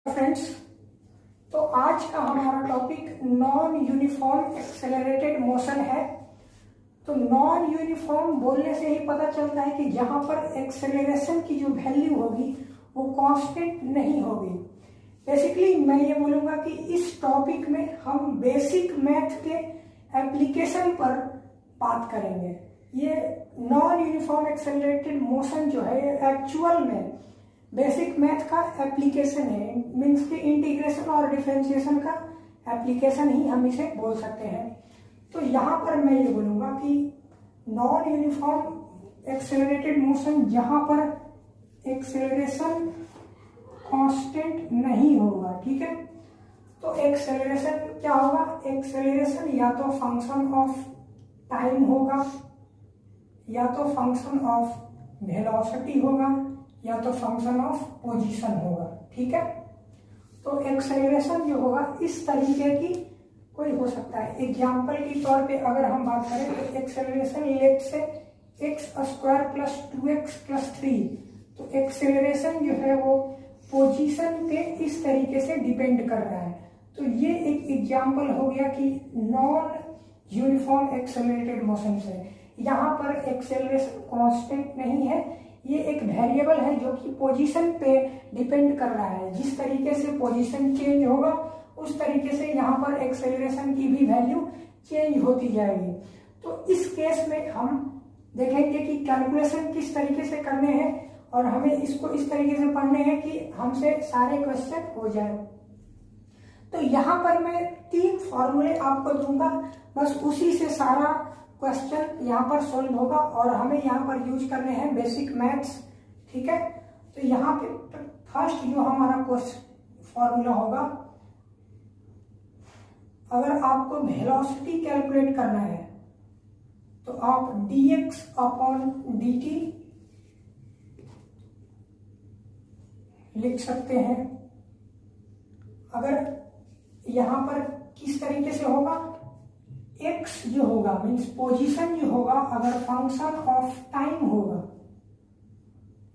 Friends, तो आज का हमारा topic non uniform accelerated motion है। तो नॉन यूनिफॉर्म बोलने से ही पता चलता है कि जहां पर एक्सेलरेशन की जो वैल्यू होगी वो कांस्टेंट नहीं होगी। बेसिकली मैं ये बोलूंगा कि इस टॉपिक में हम बेसिक मैथ के एप्लीकेशन पर बात करेंगे। ये नॉन यूनिफॉर्म एक्सेलरेटेड मोशन जो है एक्चुअल में बेसिक मैथ का एप्लीकेशन है, मीन्स के इंटीग्रेशन और डिफरेंशिएशन का एप्लीकेशन ही हम इसे बोल सकते हैं। तो यहाँ पर मैं ये बोलूँगा कि नॉन यूनिफॉर्म एक्सेलरेटेड मोशन जहाँ पर एक्सेलरेशन कांस्टेंट नहीं होगा, ठीक है। तो एक्सेलरेशन क्या होगा? एक्सेलरेशन या तो फंक्शन ऑफ टाइम होगा, या तो फंक्शन ऑफ वेलोसिटी होगा, या तो फंक्शन ऑफ पोजीशन होगा, ठीक है। तो एक्सेलरेशन जो होगा इस तरीके की कोई हो सकता है। एग्जाम्पल के तौर पे अगर हम बात करें तो एक्सेलरेशन लेट से x² + 2x + 3, तो एक्सेलरेशन जो है वो पोजीशन पे इस तरीके से डिपेंड कर रहा है। तो ये एक एग्जाम्पल हो गया कि नॉन यूनिफॉर्म एक्सेलरेटेड मोशन से यहाँ पर एक्सेलरेशन कांस्टेंट नहीं है, ये एक वेरिएबल है जो कि पोजीशन पे डिपेंड कर रहा है। जिस तरीके से पोजीशन चेंज होगा उस तरीके से यहाँ पर एक्सेलरेशन की भी वैल्यू चेंज होती जाएगी। तो इस केस में हम देखेंगे कि कैलकुलेशन किस तरीके से करने हैं और हमें इसको इस तरीके से पढ़ने हैं कि हमसे सारे क्वेश्चन हो जाए। तो यहाँ पर मैं 3 फॉर्मूले आपको दूंगा, बस उसी से सारा क्वेश्चन यहाँ पर सोल्व होगा और हमें यहाँ पर यूज करने हैं बेसिक मैथ्स, ठीक है। तो यहाँ पे फर्स्ट जो हमारा फॉर्मूला होगा, अगर आपको वेलोसिटी कैलकुलेट करना है तो आप dx/dt लिख सकते हैं। अगर यहाँ पर किस तरीके से होगा, x जो होगा मीन्स पोजीशन जो होगा अगर फंक्शन ऑफ टाइम होगा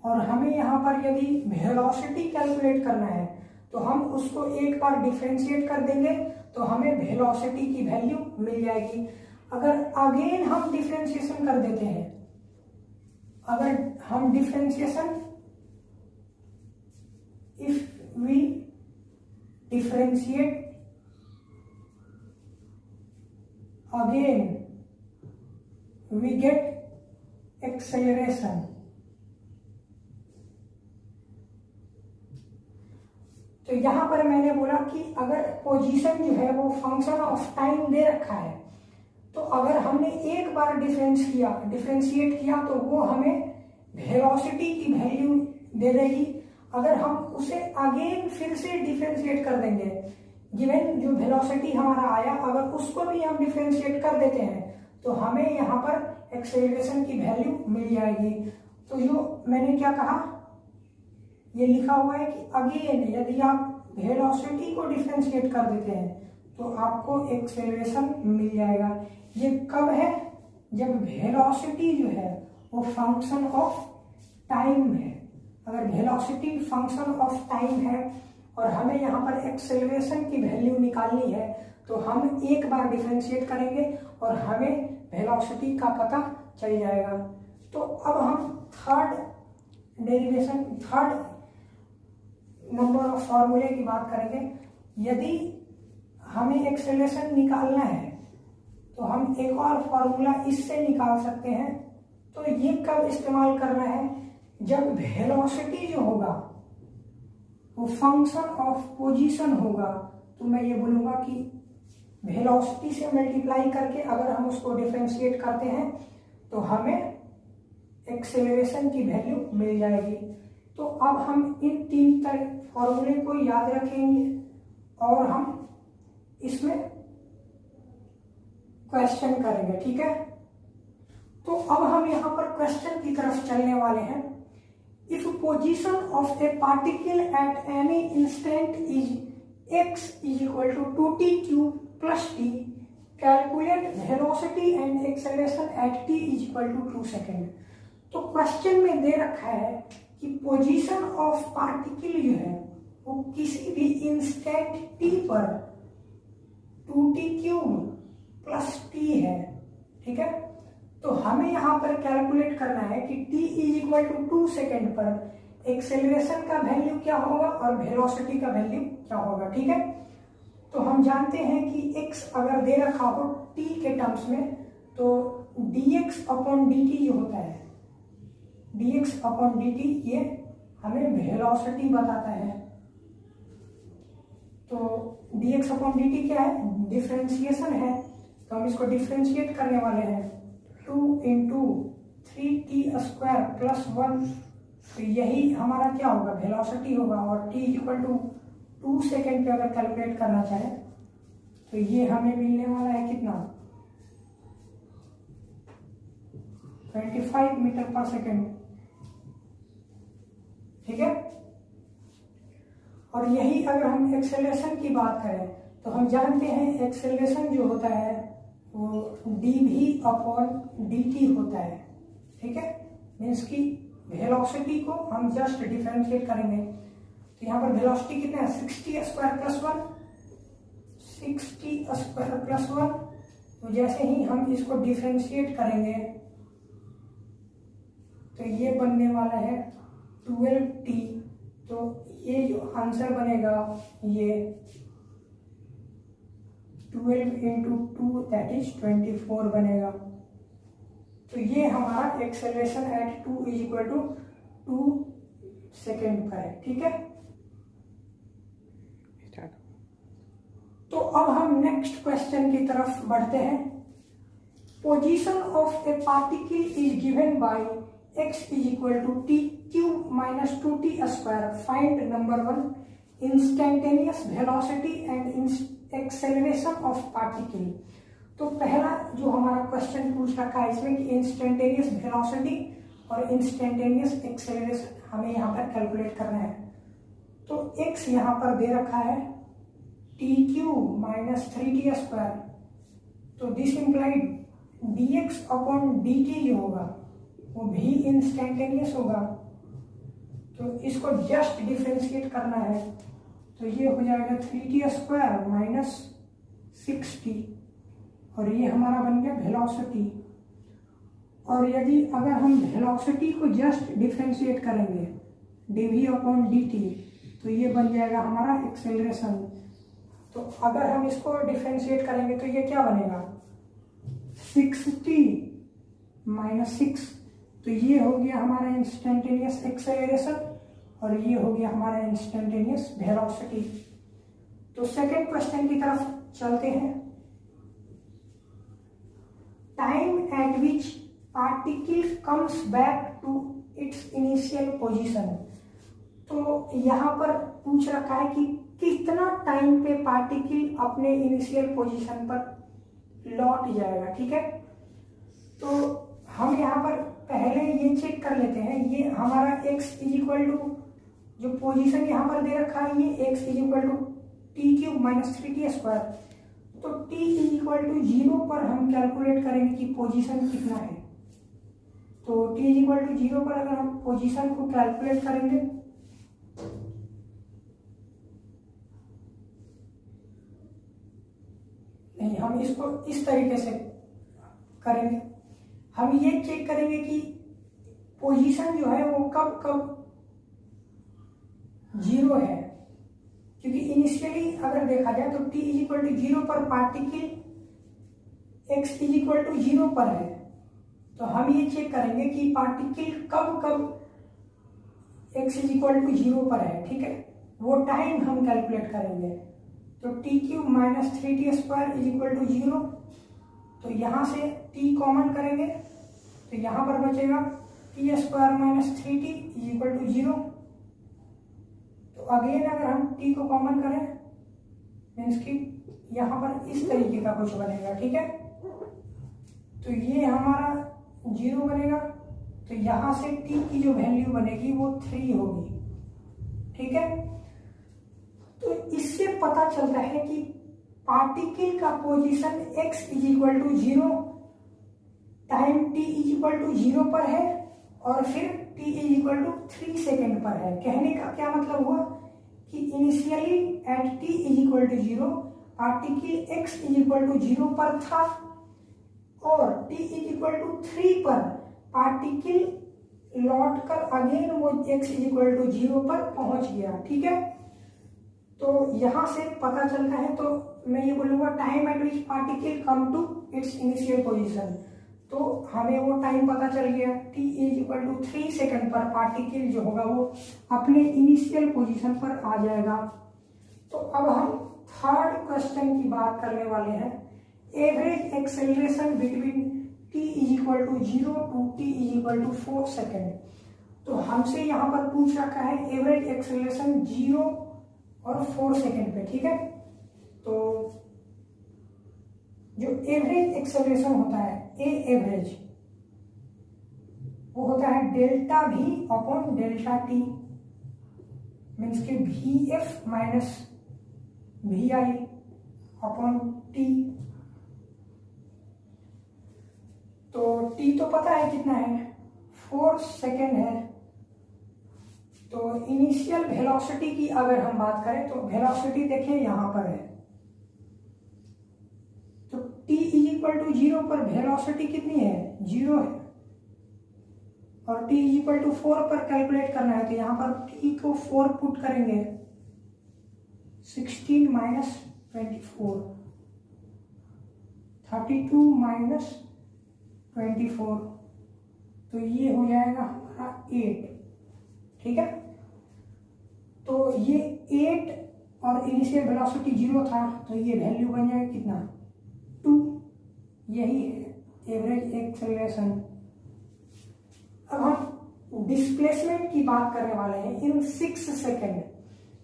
और हमें यहाँ पर यदि वेलोसिटी कैलकुलेट करना है तो हम उसको एक बार डिफरेंशिएट कर देंगे तो हमें वेलोसिटी की वैल्यू मिल जाएगी। अगर अगेन हम डिफरेंशिएशन कर देते हैं, अगर हम differentiation if we differentiate again we get acceleration। तो यहां पर मैंने बोला कि अगर पोजीशन जो है वो फंक्शन ऑफ टाइम दे रखा है तो अगर हमने एक बार डिफरेंशिएट किया तो वो हमें वेलोसिटी की वैल्यू दे देगी। अगर हम उसे अगेन फिर से डिफरेंशिएट कर देंगे, गिवन जो वेलोसिटी हमारा आया अगर उसको भी हम डिफरेंशिएट कर देते हैं तो हमें यहाँ पर एक्सेलरेशन की वैल्यू मिल जाएगी। तो जो मैंने क्या कहा, ये लिखा हुआ है कि अगेन यदि आप वेलोसिटी को डिफरेंशिएट कर देते हैं तो आपको एक्सेलरेशन मिल जाएगा। ये कब है? जब वेलोसिटी जो है वो फंक्शन ऑफ टाइम है। अगर वेलोसिटी फंक्शन ऑफ टाइम है और हमें यहाँ पर एक्सेलरेशन की वैल्यू निकालनी है तो हम एक बार डिफरेंशिएट करेंगे और हमें वेलोसिटी का पता चल जाएगा। तो अब हम थर्ड नंबर ऑफ फॉर्मूले की बात करेंगे। यदि हमें एक्सेलरेशन निकालना है तो हम एक और फॉर्मूला इससे निकाल सकते हैं। तो ये कब इस्तेमाल करना है? जब वेलोसिटी जो होगा वो फंक्शन ऑफ पोजीशन होगा। तो मैं ये बोलूंगा कि वेलोसिटी से मल्टीप्लाई करके अगर हम उसको डिफरेंशिएट करते हैं तो हमें एक्सेलरेशन की वैल्यू मिल जाएगी। तो अब हम इन 3 फॉर्मूले को याद रखेंगे और हम इसमें क्वेश्चन करेंगे, ठीक है। तो अब हम यहाँ पर क्वेश्चन की तरफ चलने वाले हैं। If position of a particle at any instant is x = 2t³ + t, calculate velocity and acceleration at t = 2 second. तो क्वेश्चन में दे रखा है कि पोजीशन ऑफ पार्टिकल जो है वो किसी भी इंस्टेंट टी पर 2t³ प्लस टी है, ठीक है। तो हमें यहाँ पर कैलकुलेट करना है कि t = 2 सेकेंड पर एक्सेलरेशन का वैल्यू क्या होगा और वेलोसिटी का वैल्यू क्या होगा, ठीक है। तो हम जानते हैं कि x अगर दे रखा हो t के टर्म्स में, तो dx/dt जो होता है, dx/dt ये हमें वेलोसिटी बताता है। तो dx/dt क्या है, डिफरेंशिएशन है, तो हम इसको डिफरेंशिएट करने वाले हैं। 2 × 3t² + 1, तो यही हमारा क्या होगा, वेलोसिटी होगा। और t = 2 सेकेंड पे अगर कैलकुलेट करना चाहे तो ये हमें मिलने वाला है कितना, 25 मीटर पर सेकेंड, ठीक है। और यही अगर हम एक्सेलरेशन की बात करें तो हम जानते हैं एक्सेलरेशन जो होता है वो dv/dt होता है, ठीक है। मीन्स कि वेलोसिटी को हम जस्ट डिफरेंशिएट करेंगे। तो यहाँ पर वेलोसिटी कितना है, 60² + 1, 60² + 1। तो जैसे ही हम इसको डिफरेंशिएट करेंगे तो ये बनने वाला है 12t। तो ये जो आंसर बनेगा ये 12 × 2 दैट इज 24 बनेगा। तो ये हमारा एक्सेलरेशन एट 2 = 2 सेकेंड का है, ठीक है। तो अब हम नेक्स्ट क्वेश्चन की तरफ बढ़ते हैं। Position of A particle is given by x = t³ - 2t²। Find number 1 instantaneous velocity and acceleration of particle. तो पहला जो हमारा क्वेश्चन पूछ रखा है इसमें कि इंस्टेंटेनियस वेलोसिटी और इंस्टेंटेनियस एक्सेलरेशन हमें यहाँ पर कैलकुलेट करना है। तो x यहाँ पर दे रखा है t³ - 3t²। तो दिस इम्प्लाइड dx/dt जो होगा वो भी इंस्टेंटेनियस होगा। तो इसको जस्ट डिफरेंशिएट करना है, तो ये हो जाएगा 3t² - 6t, और ये हमारा बन गया वेलोसिटी। और यदि अगर हम वेलोसिटी को जस्ट डिफरेंशिएट करेंगे dv/dt, तो ये बन जाएगा हमारा एक्सेलरेशन। तो अगर हम इसको डिफरेंशिएट करेंगे तो ये क्या बनेगा, 6t - 6। तो ये हो गया हमारा इंस्टेंटेनियस एक्सेलरेशन और ये हो गया हमारा इंस्टेंटेनियस वेलोसिटी। तो सेकेंड क्वेश्चन की तरफ चलते हैं। Time at which particle comes back to its initial position. तो यहाँ पर पूछ रखा है कि कितना टाइम पे पार्टिकल अपने इनिशियल पोजीशन पर लौट जाएगा, ठीक है। तो हम यहाँ पर पहले ये चेक कर लेते हैं, ये हमारा x = जो पोजीशन यहाँ पर दे रखा है ये x = t³ - 3t²। तो t = 0 पर हम कैलकुलेट करेंगे कि पोजीशन कितना है। तो t = 0 पर अगर हम पोजीशन को कैलकुलेट करेंगे नहीं, हम इसको इस तरीके से करेंगे। हम ये चेक करेंगे कि पोजीशन जो है वो कब कब 0 है, क्योंकि इनिशियली अगर देखा जाए तो t = 0 पर पार्टिकल x = 0 पर है। तो हम ये चेक करेंगे कि पार्टिकल कब कब x = 0 पर है, ठीक है। वो टाइम हम कैलकुलेट करेंगे। तो t³ - 3t² = 0। तो यहाँ से t कॉमन करेंगे तो यहाँ पर बचेगा t² - 3t = 0। तो अगेन अगर हम t को कॉमन करें मीन्स कि यहाँ पर इस तरीके का कुछ बनेगा, ठीक है। तो ये हमारा 0 बनेगा, तो यहाँ से t की जो वैल्यू बनेगी वो 3 होगी, ठीक है। तो इससे पता चलता है कि पार्टिकल का पोजीशन x = 0, टाइम t = 0 पर है और फिर t = 3 सेकेंड पर है। कहने का क्या मतलब हुआ कि initially at t is equal to 0 particle x is equal to 0 पर था और t इज इक्वल टू 3 पर पार्टिकल लौट कर अगेन वो x इज इक्वल टू 0 पर पहुंच गया। ठीक है, तो यहां से पता चलता है, तो मैं ये बोलूंगा time at which particle come to its initial position, तो हमें वो टाइम पता चल गया t is equal to 3 second पर पार्टिकल जो होगा वो अपने इनिशियल पोजीशन पर आ जाएगा। तो अब हम थर्ड क्वेश्चन की बात करने वाले हैं, average acceleration between t is equal to 0 to t is equal to 4 second. तो हमसे यहाँ पर पूछ रखा है एवरेज एक्सेलरेशन 0 और 4 सेकेंड पे। ठीक है, तो जो एवरेज एक्सेलरेशन होता है ए एवरेज, वो होता है delta v upon delta T, means के V F minus V I upon T. तो टी तो पता है कितना है, 4 सेकेंड है। तो इनिशियल वेलोसिटी की अगर हम बात करें तो वेलोसिटी देखिए यहां पर है, तो t इज इक्वल टू 0 पर वेलोसिटी कितनी है, 0 है, और t इज इक्वल टू 4 पर कैलकुलेट करना है, तो यहां पर t को 4 पुट करेंगे, 16 माइनस 24, 32 माइनस 24, तो ये हो जाएगा हमारा 8। ठीक है, तो ये 8 और इनिशियल वेलोसिटी 0 था, तो ये वैल्यू बन जाएगा कितना, 2। यही है एवरेज एक्सेलरेशन। अब हम डिस्प्लेसमेंट की बात करने वाले हैं इन 6 सेकेंड।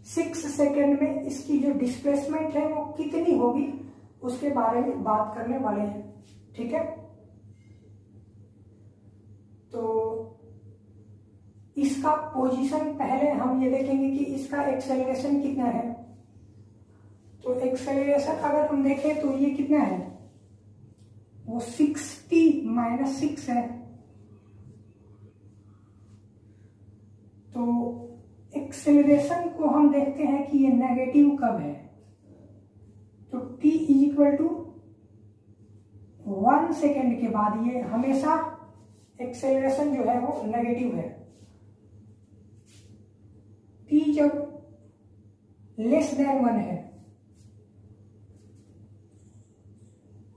6 सेकेंड में इसकी जो डिस्प्लेसमेंट है वो कितनी होगी उसके बारे में बात करने वाले हैं। ठीक है, तो इसका पोजीशन पहले हम ये देखेंगे कि इसका एक्सेलरेशन कितना है। तो एक्सेलरेशन अगर हम देखें तो ये कितना है, वो 60 माइनस 6 है। तो एक्सेलरेशन को हम देखते हैं कि ये नेगेटिव कब है, तो t is equal to 1 second के बाद ये हमेशा एक्सेलरेशन जो है वो नेगेटिव है। t जब लेस देन 1 है,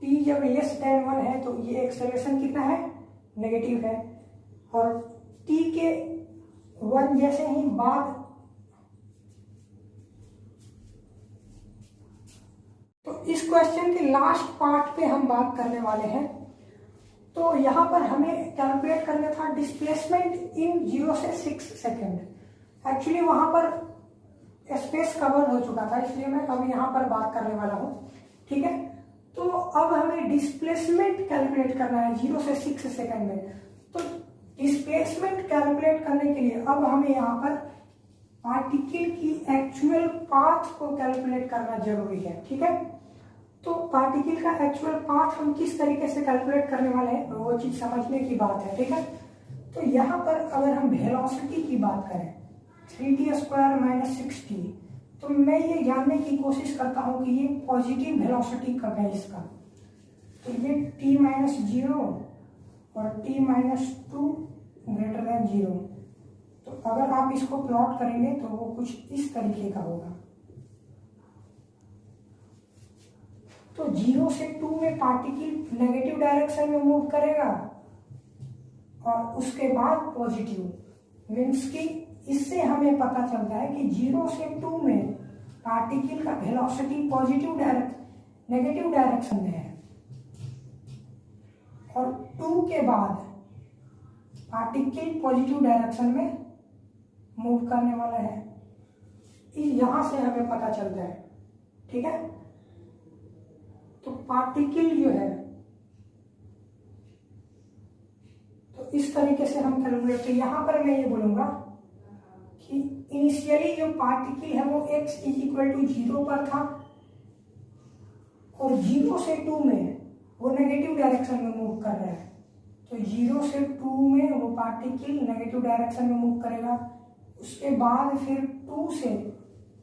t जब लेस देन 1 है तो ये एक्सेलरेशन कितना है, नेगेटिव है, और t के 1 जैसे ही बाद, तो इस क्वेश्चन के लास्ट पार्ट पे हम बात करने वाले हैं। तो यहां पर हमें कैलकुलेट करना था डिस्प्लेसमेंट इन 0 से 6 सेकेंड। एक्चुअली वहां पर स्पेस कवर हो चुका था, इसलिए मैं अब यहां पर बात करने वाला हूं। ठीक है, तो अब हमें डिस्प्लेसमेंट कैलकुलेट करना है 0 से 6 सेकेंड में। तो डिस्प्लेसमेंट कैलकुलेट करने के लिए अब हमें यहाँ पर पार्टिकल की एक्चुअल पाथ को कैलकुलेट करना जरूरी है। ठीक है, तो पार्टिकल का एक्चुअल पाथ हम किस तरीके से कैलकुलेट करने वाले हैं वो चीज समझने की बात है। ठीक है, तो यहाँ पर अगर हम वेलोसिटी की बात करें 3t² माइनस 6t, तो मैं ये जानने की कोशिश करता हूँ कि ये पॉजिटिव वेलोसिटी कब है इसका। तो ये t माइनस 0 और t माइनस 2 ग्रेटर देन 0। तो अगर आप इसको प्लॉट करेंगे तो वो कुछ इस तरीके का होगा। तो 0 से 2 में पार्टिकल नेगेटिव डायरेक्शन में मूव करेगा और उसके बाद पॉजिटिव, मीन्स कि इससे हमें पता चलता है कि 0 से 2 में पार्टिकल का वेलोसिटी पॉजिटिव नेगेटिव डायरेक्शन में है, और 2 के बाद पार्टिकल पॉजिटिव डायरेक्शन में मूव करने वाला है। यहां से हमें पता चलता है। ठीक है, तो पार्टिकल जो है, तो इस तरीके से हम कैलकुलेट, यहां पर मैं ये बोलूंगा कि इनिशियली जो पार्टिकल है वो x इज इक्वल टू 0 पर था, और 0 से 2 में वो नेगेटिव डायरेक्शन में मूव कर रहा है। तो 0 से 2 में वो पार्टिकल नेगेटिव डायरेक्शन में मूव करेगा, उसके बाद फिर 2 से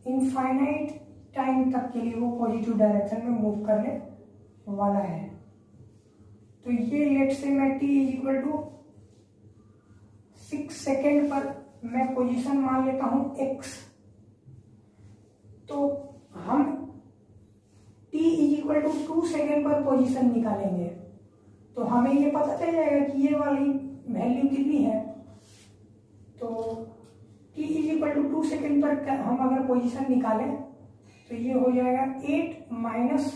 इनफाइनाइट टाइम तक के लिए वो पॉजिटिव डायरेक्शन में मूव करने वाला है। तो ये लेट से मैं t is equal to 6 second पर मैं पोजीशन मान लेता हूं x। तो हम t is equal to 2 second पर पोजीशन निकालेंगे तो हमें ये पता चल जाएगा कि ये वाली वैल्यू कितनी है। तो t is equal to 2 second पर हम अगर पोजीशन निकालें तो ये हो जाएगा 8 माइनस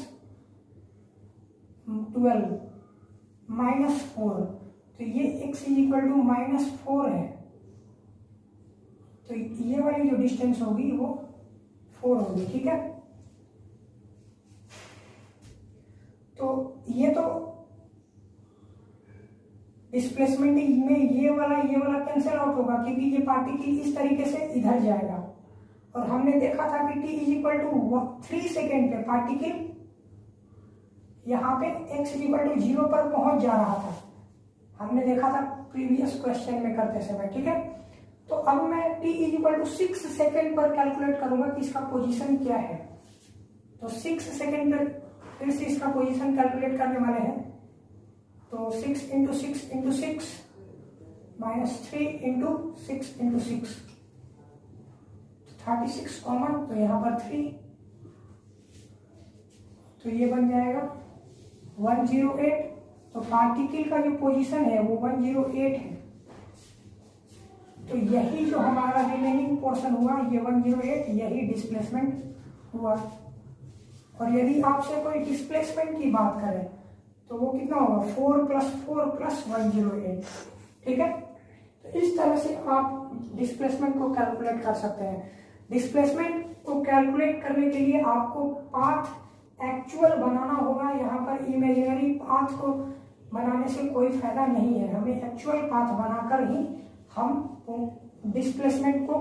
12 माइनस 4। तो ये x इज इक्वल टू -4 है। तो ये वाली जो डिस्टेंस होगी वो 4 होगी, ठीक है। तो ये तो डिस्प्लेसमेंट में ये वाला कैंसिल आउट होगा क्योंकि ये पार्टिकल इस तरीके से इधर जाएगा। और हमने देखा था कि t is equal to 3 second पे पार्टिकल यहाँ पे x इज इक्वल टू 0 पर पहुंच जा रहा था। हमने देखा था प्रीवियस क्वेश्चन में करते समय, ठीक है। तो अब मैं t is equal to 6 second पर कैलकुलेट करूंगा कि इसका पोजीशन क्या है। तो 6 सेकेंड पर फिर से इसका पोजीशन कैलकुलेट करने वाले हैं। तो 6 into 6 into 6 minus 3 into 6 into 6 36 common, तो यहाँ पर 3, तो ये बन जाएगा 108। तो पार्टिकल का जो पोजीशन है वो 108 है। तो यही जो हमारा रिमेनिंग पोर्शन हुआ ये 108, यही डिस्प्लेसमेंट हुआ। और यदि आपसे कोई डिस्प्लेसमेंट की बात करें तो वो कितना होगा 4 + 4 + 108, ठीक है। तो इस तरह से आप डिस्प्लेसमेंट को कैलकुलेट कर सकते हैं। डिस्प्लेसमेंट को कैलकुलेट करने के लिए आपको पाथ एक्चुअल बनाना होगा। यहाँ पर इमेजिनरी पाथ को बनाने से कोई फायदा नहीं है। हमें एक्चुअल पाथ बनाकर ही हम डिस्प्लेसमेंट को